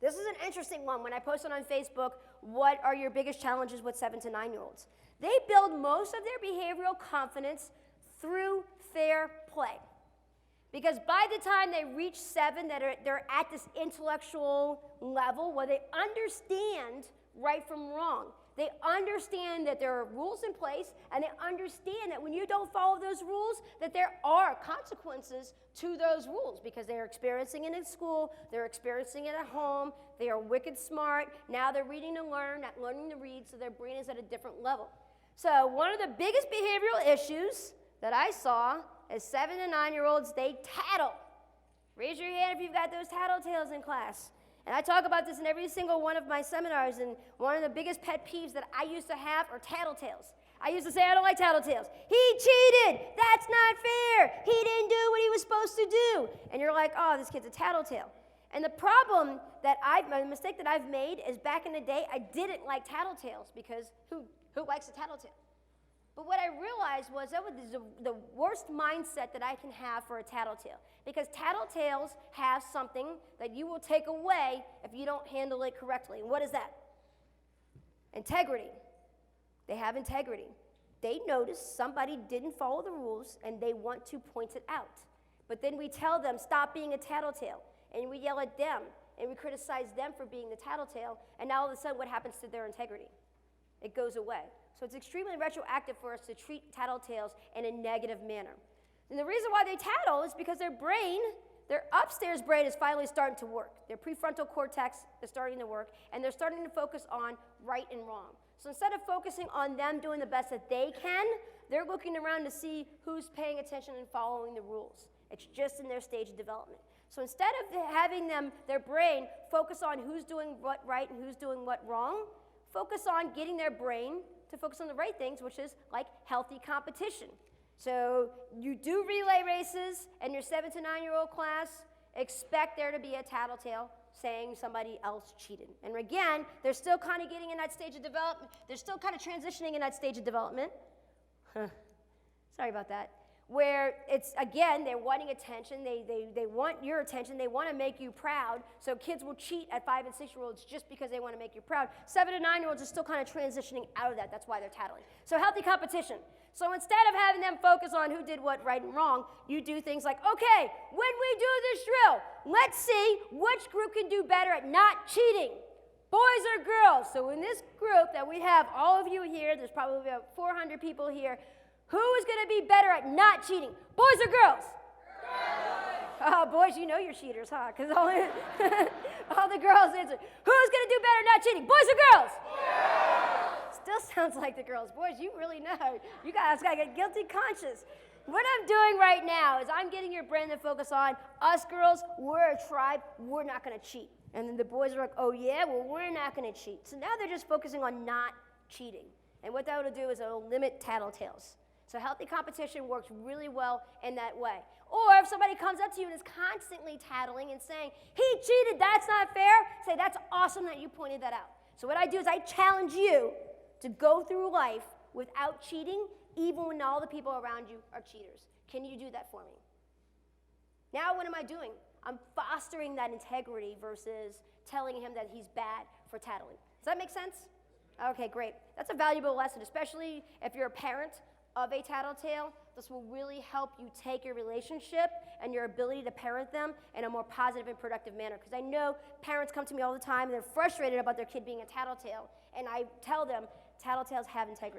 This is an interesting one. When I posted on Facebook, what are your biggest challenges with 7 to 9-year-olds? They build most of their behavioral confidence through fair play. Because by the time they reach 7, they're at this intellectual level where they understand right from wrong. They understand that there are rules in place, and they understand that when you don't follow those rules, that there are consequences to those rules because they're experiencing it in school, they're experiencing it at home, they are wicked smart, now they're reading to learn, not learning to read, so their brain is at a different level. So one of the biggest behavioral issues that I saw is 7 to 9-year-olds, they tattle. Raise your hand if you've got those tattletales in class. And I talk about this in every single one of my seminars, and one of the biggest pet peeves that I used to have are tattletales. I used to say, I don't like tattletales. He cheated. That's not fair. He didn't do what he was supposed to do. And you're like, oh, this kid's a tattletale. And the problem that the mistake that I've made is back in the day, I didn't like tattletales because who likes a tattletale? But what I realized was that was the worst mindset that I can have for a tattletale. Because tattletales have something that you will take away if you don't handle it correctly. And what is that? Integrity. They have integrity. They notice somebody didn't follow the rules and they want to point it out. But then we tell them, stop being a tattletale. And we yell at them and we criticize them for being the tattletale. And now all of a sudden, what happens to their integrity? It goes away. So it's extremely retroactive for us to treat tattletales in a negative manner. And the reason why they tattle is because their brain, their upstairs brain is finally starting to work. Their prefrontal cortex is starting to work, and they're starting to focus on right and wrong. So instead of focusing on them doing the best that they can, they're looking around to see who's paying attention and following the rules. It's just in their stage of development. So instead of having their brain focus on who's doing what right and who's doing what wrong, focus on getting their brain to focus on the right things, which is like healthy competition. So you do relay races in your 7 to 9-year-old class, expect there to be a tattletale saying somebody else cheated. And again, they're still kind of getting in that stage of development. They're still kind of transitioning in that stage of development. Sorry about that. Where it's, again, they're wanting attention. They want your attention. They want to make you proud. So kids will cheat at 5 and 6-year-olds just because they want to make you proud. 7 to 9-year-olds are still kind of transitioning out of that. That's why they're tattling. So healthy competition. So instead of having them focus on who did what right and wrong, you do things like, okay, when we do this drill, let's see which group can do better at not cheating. Boys or girls? So in this group that we have, all of you here, there's probably about 400 people here, who is going to be better at not cheating? Boys or girls? Girls. Oh, boys, you know you're cheaters, huh? Because all the girls answer. Who's going to do better at not cheating? Boys or girls? Girls. Still sounds like the girls. Boys, you really know. You guys got to get guilty conscious. What I'm doing right now is I'm getting your brain to focus on us girls, we're a tribe, we're not going to cheat. And then the boys are like, oh yeah, well, we're not going to cheat. So now they're just focusing on not cheating. And what that will do is it will limit tattletales. So healthy competition works really well in that way. Or if somebody comes up to you and is constantly tattling and saying, he cheated, that's not fair, say, that's awesome that you pointed that out. So what I do is I challenge you to go through life without cheating, even when all the people around you are cheaters. Can you do that for me? Now what am I doing? I'm fostering that integrity versus telling him that he's bad for tattling. Does that make sense? Okay, great. That's a valuable lesson, especially if you're a parent of a tattletale. This will really help you take your relationship and your ability to parent them in a more positive and productive manner. Because I know parents come to me all the time and they're frustrated about their kid being a tattletale. And I tell them, tattletales have integrity.